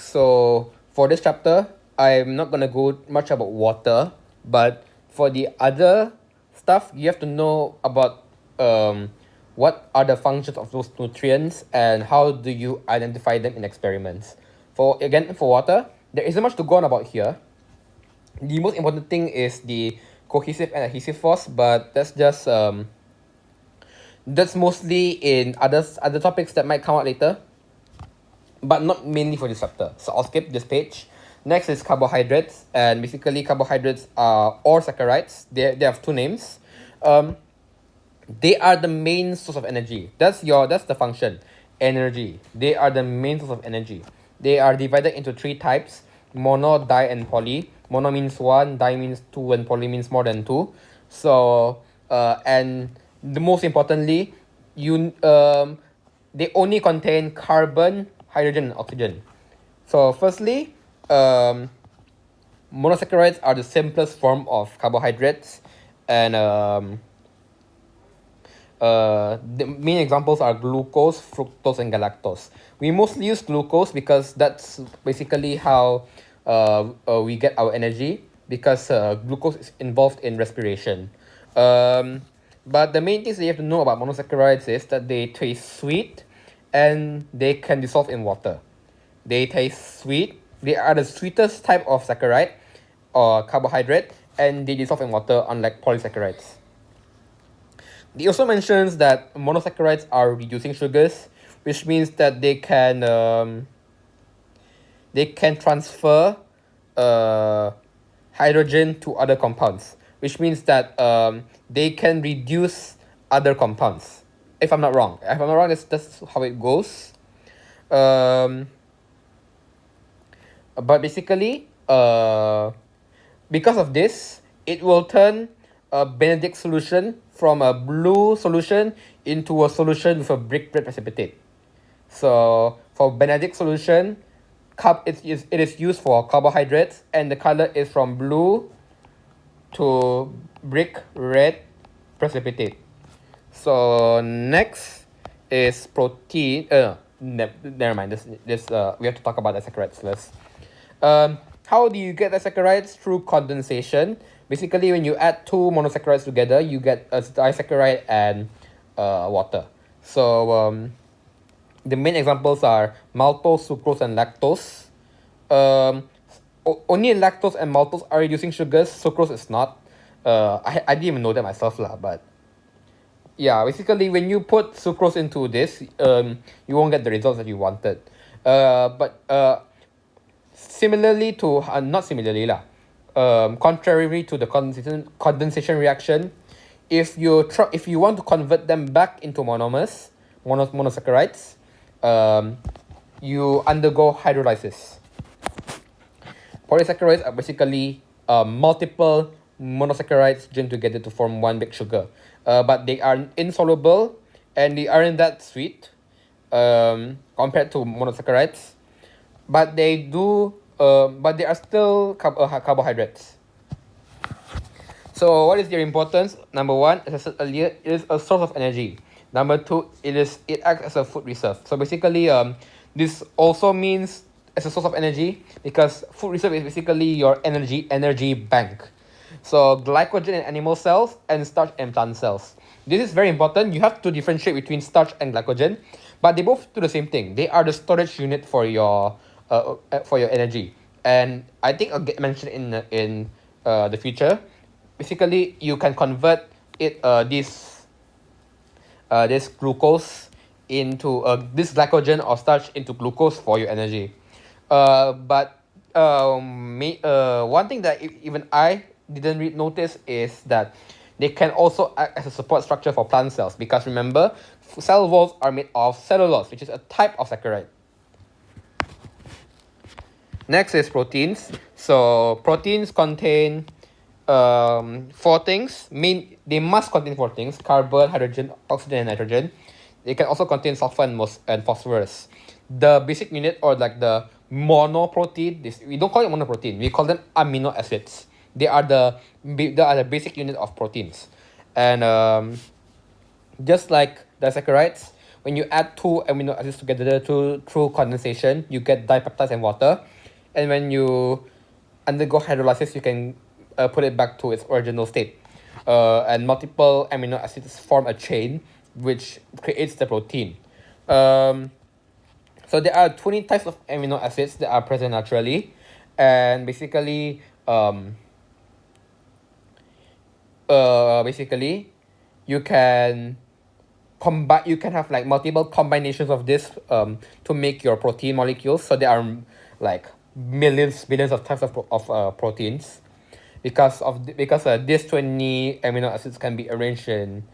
So for this chapter, I'm not gonna go much about water, but for the other stuff, you have to know about what are the functions of those nutrients and how do you identify them in experiments. For water, there isn't much to go on about here. The most important thing is the cohesive and adhesive force, but that's mostly in other topics that might come out later, but not mainly for this chapter. So I'll skip this page. Next is carbohydrates, and basically carbohydrates are or saccharides. They have two names. They are the main source of energy. That's the function. Energy. They are the main source of energy. They are divided into three types: mono, di, and poly. Mono means one, di means two, and poly means more than two. So and the most importantly, they only contain carbon, hydrogen, and oxygen. So firstly, monosaccharides are the simplest form of carbohydrates, and the main examples are glucose, fructose, and galactose. We mostly use glucose because that's basically how we get our energy, because glucose is involved in respiration. But the main things that you have to know about monosaccharides is that they taste sweet and they can dissolve in water. They taste sweet. They are the sweetest type of saccharide or carbohydrate, and they dissolve in water, unlike polysaccharides. He also mentions that monosaccharides are reducing sugars, which means that they can transfer hydrogen to other compounds, which means that they can reduce other compounds. If I'm not wrong, that's how it goes. But basically, because of this, it will turn a Benedict solution from a blue solution into a solution with a brick red precipitate. So for Benedict solution, it is used for carbohydrates, and the color is from blue to brick red precipitate. So next is protein. Never mind. This we have to talk about the saccharides first. How do you get the saccharides? Through condensation. Basically, when you add two monosaccharides together, you get a disaccharide and water. So the main examples are maltose, sucrose, and lactose. Only lactose and maltose are reducing sugars. Sucrose is not. I didn't even know that myself, but yeah, basically when you put sucrose into this, you won't get the results that you wanted. But similarly to not similarly lah. Contrary to the condensation reaction, if you want to convert them back into monosaccharides, you undergo hydrolysis. Polysaccharides are basically multiple monosaccharides joined together to form one big sugar, but they are insoluble and they aren't that sweet compared to monosaccharides, but they are still carbohydrates. So what is their importance? Number one, as I said earlier, it is a source of energy. Number two, it acts as a food reserve. So basically, this also means as a source of energy, because food reserve is basically your energy bank. So glycogen in animal cells and starch in plant cells. This is very important. You have to differentiate between starch and glycogen, but they both do the same thing. They are the storage unit for your energy, and I think I'll get mentioned in the future. Basically, you can convert this glucose into this glycogen or starch into glucose for your energy. But one thing that even I didn't notice is that they can also act as a support structure for plant cells, because remember, cell walls are made of cellulose, which is a type of saccharide. Next is proteins. So proteins contain four things. They must contain four things: carbon, hydrogen, oxygen, and nitrogen. They can also contain sulfur and phosphorus. The basic unit, or like the monoprotein, we don't call it monoprotein, we call them amino acids. They are the basic unit of proteins. And just like disaccharides, when you add two amino acids together through condensation, you get dipeptides and water. And when you undergo hydrolysis, you can put it back to its original state. And multiple amino acids form a chain, which creates the protein. So there are 20 types of amino acids that are present naturally. And basically, you can have like multiple combinations of this to make your protein molecules. So there are like billions of types of proteins, because these 20 amino acids can be arranged in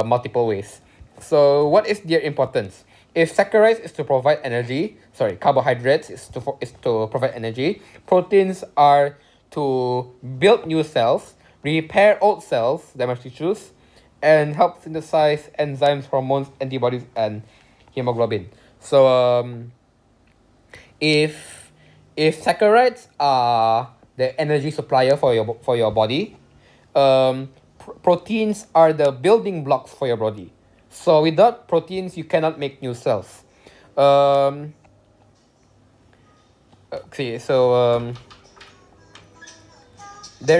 multiple ways. So what is their importance? If saccharides is to provide energy, carbohydrates is to provide energy, proteins are to build new cells, repair old cells, damaged tissues, and help synthesize enzymes, hormones, antibodies, and hemoglobin. So if saccharides are the energy supplier for your body, proteins are the building blocks for your body. So without proteins, you cannot make new cells. There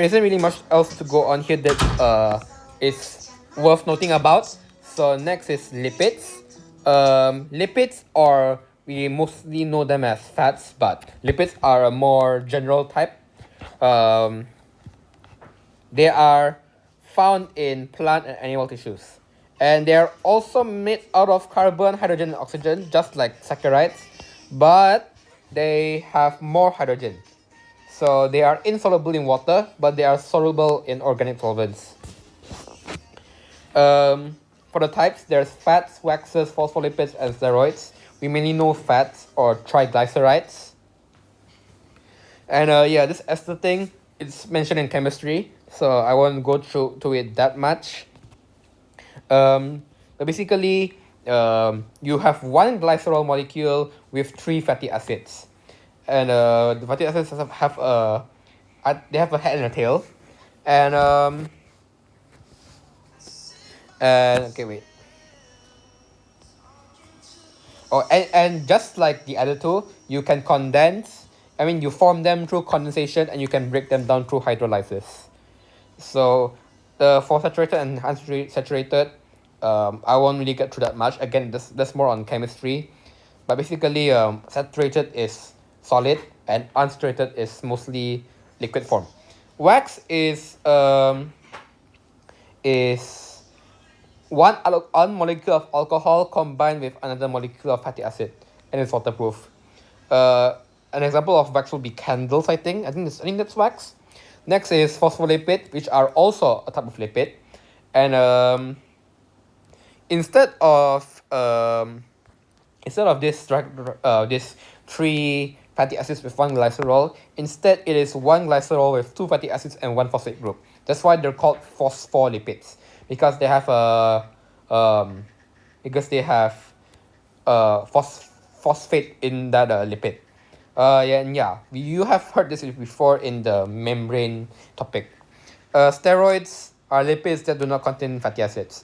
isn't really much else to go on here that is worth noting about. So next is lipids. Lipids are, we mostly know them as fats, but lipids are a more general type. They are found in plant and animal tissues. And they are also made out of carbon, hydrogen, and oxygen, just like saccharides, but they have more hydrogen. So they are insoluble in water, but they are soluble in organic solvents. For the types, there's fats, waxes, phospholipids, and steroids. We mainly know fats or triglycerides. And this ester thing, it's mentioned in chemistry, so I won't go through to it that much. But basically, you have one glycerol molecule with 3 fatty acids, and the fatty acids have a head and a tail, and okay, wait. Oh, and just like the other two, you can you form them through condensation, and you can break them down through hydrolysis. So for saturated and unsaturated, I won't really get through that much. Again, that's more on chemistry. But basically, saturated is solid and unsaturated is mostly liquid form. Wax is one molecule of alcohol combined with another molecule of fatty acid, and it's waterproof. An example of wax would be candles, I think that's wax. Next is phospholipid, which are also a type of lipid. And instead of this 3 fatty acids with 1 glycerol, instead it is 1 glycerol with 2 fatty acids and 1 phosphate group. That's why they're called phospholipids, because they have phosphate in that lipid. You have heard this before in the membrane topic. Steroids are lipids that do not contain fatty acids.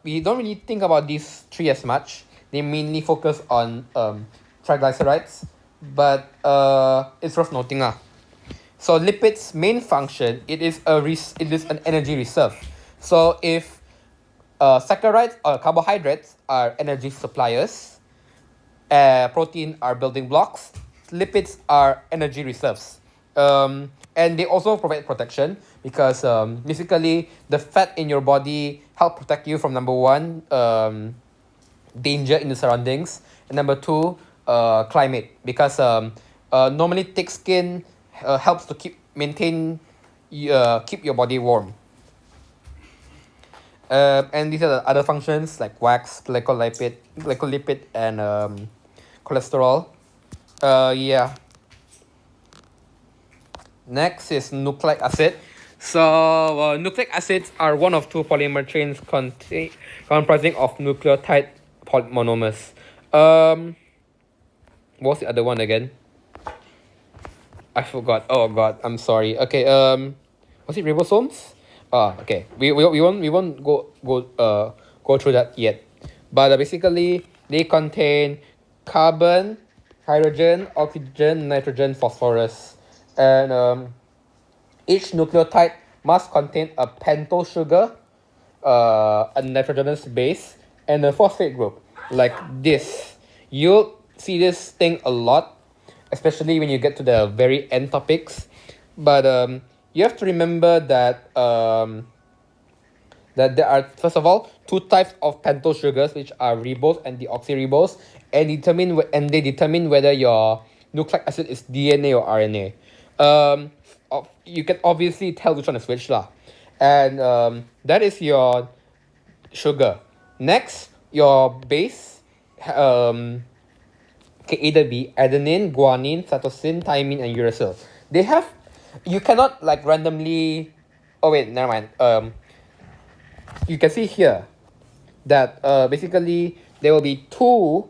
We don't really think about these 3 as much. They mainly focus on triglycerides, but it's worth noting. So lipids' main function, it is an energy reserve. So if saccharides or carbohydrates are energy suppliers, protein are building blocks, lipids are energy reserves. And they also provide protection, because basically the fat in your body help protect you from, number 1, danger in the surroundings, and number 2, climate, because normally thick skin helps to keep your body warm. And these are the other functions like wax, glycolipid, and cholesterol. Next is nucleic acid. So nucleic acids are one of 2 polymer chains comprising of nucleotide monomers. What's the other one again? I forgot. Oh god, I'm sorry. Okay, was it ribosomes? Okay. We won't go through that yet. But basically, they contain carbon, hydrogen, oxygen, nitrogen, phosphorus, and each nucleotide must contain a pentose sugar, a nitrogenous base, and a phosphate group, like this. You'll see this thing a lot, especially when you get to the very end topics. But you have to remember that that there are, first of all, two types of pentose sugars, which are ribose and deoxyribose, and they determine whether your nucleic acid is DNA or RNA. You can obviously tell which one is which lah, and that is your sugar. Next, your base can either be adenine, guanine, cytosine, thymine, and uracil. They have, you cannot like randomly. Oh wait, never mind. You can see here that basically there will be two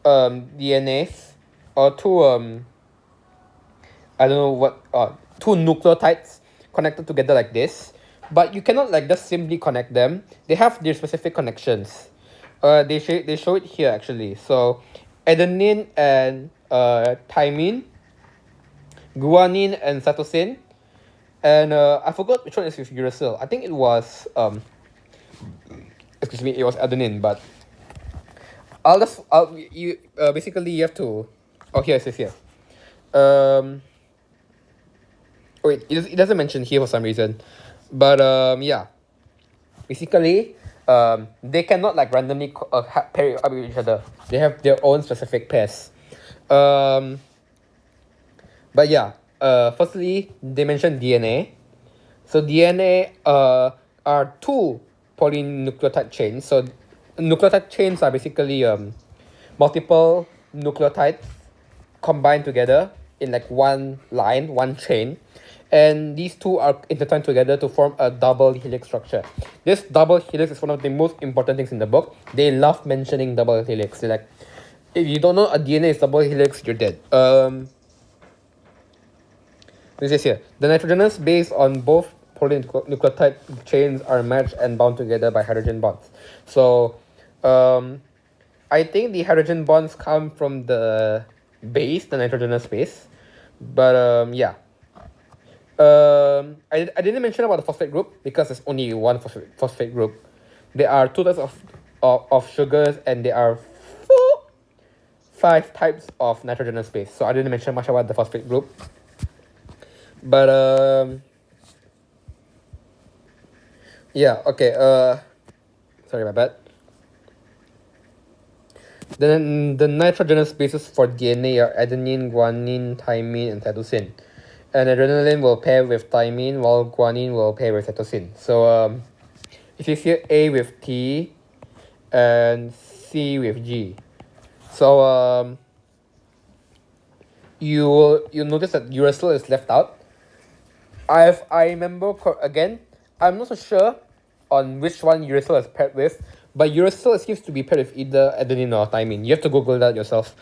DNAs, or two I don't know what, two nucleotides connected together like this, but you cannot like just simply connect them. They have their specific connections. They show it here actually. So adenine and thymine, guanine and cytosine, and I forgot which one is with uracil. I think it was excuse me, it was adenine, but basically you have to. Oh, here it says here. Wait, it doesn't mention here for some reason, but yeah, basically they cannot like randomly pair up with each other. They have their own specific pairs. But yeah, firstly they mentioned DNA. So DNA are two polynucleotide chains. So nucleotide chains are basically multiple nucleotides combined together in like one line, one chain, and these two are intertwined together to form a double helix structure. This double helix is one of the most important things in the book. They love mentioning double helix. They're like, if you don't know a DNA is double helix, you're dead. This is here. The nitrogenous base on both polynucleotide chains are matched and bound together by hydrogen bonds. So I think the hydrogen bonds come from the base, the nitrogenous base. But yeah. I didn't mention about the phosphate group because there's only one phosphate group. There are two types of sugars, and there are five types of nitrogenous base. So I didn't mention much about the phosphate group. But yeah, okay. Sorry, my bad. Then the nitrogenous bases for DNA are adenine, guanine, thymine, and cytosine. And adrenaline will pair with thymine, while guanine will pair with cytosine. So if you see A with T and C with G, so you'll notice that uracil is left out. I remember again, I'm not so sure on which one uracil is paired with, but uracil seems to be paired with either adenine or thymine. You have to Google that yourself.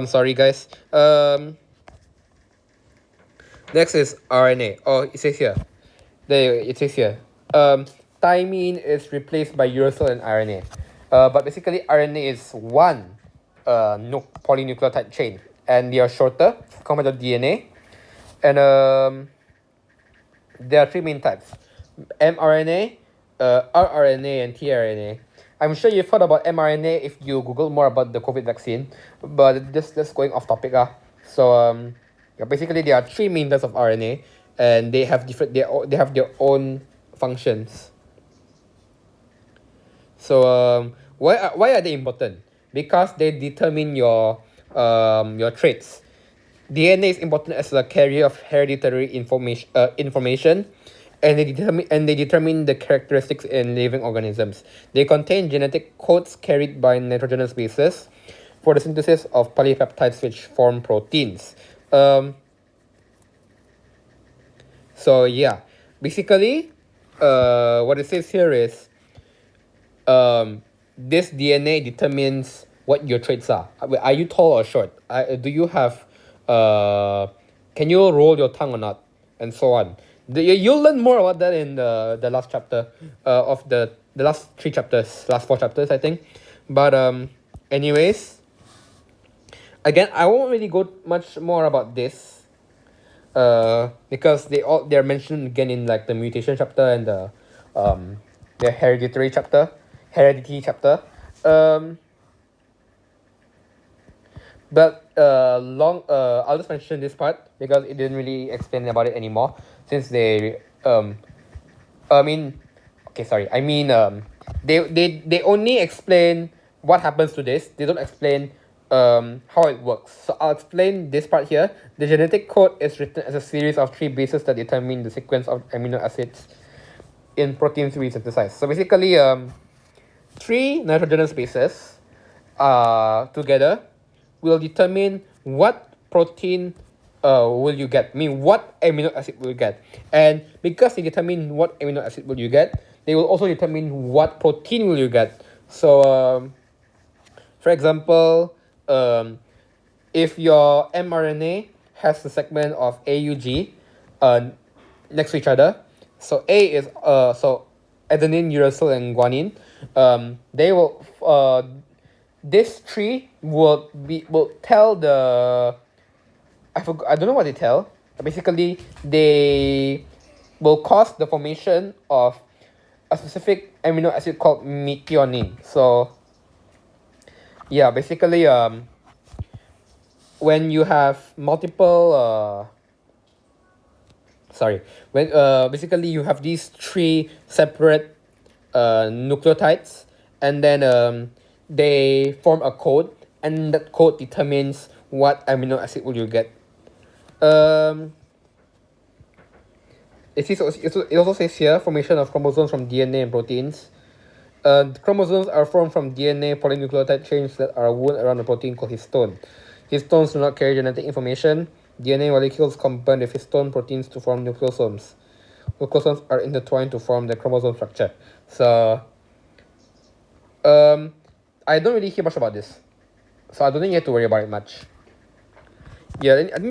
Sorry guys. Next is RNA. Oh, it says here. There it says here. Thymine is replaced by uracil and RNA. But basically RNA is one polynucleotide chain, and they are shorter compared to DNA. And there are three main types: mRNA, rRNA, and tRNA. I'm sure you've heard about mRNA if you Google more about the COVID vaccine, but just going off topic. So yeah, basically there are three main types of RNA, and they have they have their own functions. So why are they important? Because they determine your traits. DNA is important as a carrier of hereditary information, and they determine the characteristics in living organisms. They contain genetic codes carried by nitrogenous bases for the synthesis of polypeptides which form proteins. So yeah, basically, what it says here is, this DNA determines what your traits are. Are you tall or short? Do you have can you roll your tongue or not, and so on. You'll learn more about that in the last chapter of the last 4 chapters, I think. But anyways, again, I won't really go much more about this because they're mentioned again in like the mutation chapter and the heredity chapter. But I'll just mention this part because it didn't really explain about it anymore since they I mean they only explain what happens to this. They don't explain how it works. So I'll explain this part here. The genetic code is written as a series of 3 bases that determine the sequence of amino acids in proteins we synthesize. So basically 3 nitrogenous bases together will determine what protein will you get. I mean, what amino acid will you get. And because they determine what amino acid will you get, they will also determine what protein will you get. So, for example, if your mRNA has the segment of AUG next to each other, so A is so adenine, uracil, and guanine. They will this tree will tell the I don't know what they tell. Basically, they will cause the formation of a specific amino acid called methionine. So yeah, basically when you have multiple basically you have these 3 separate nucleotides, and then they form a code, and that code determines what amino acid will you get. It also says here formation of chromosomes from DNA and proteins. Chromosomes are formed from DNA polynucleotide chains that are wound around a protein called histone. Histones do not carry genetic information. DNA molecules combine with histone proteins to form nucleosomes. Nucleosomes are intertwined to form the chromosome structure. So, I don't really hear much about this, so I don't think you have to worry about it much. Yeah, I think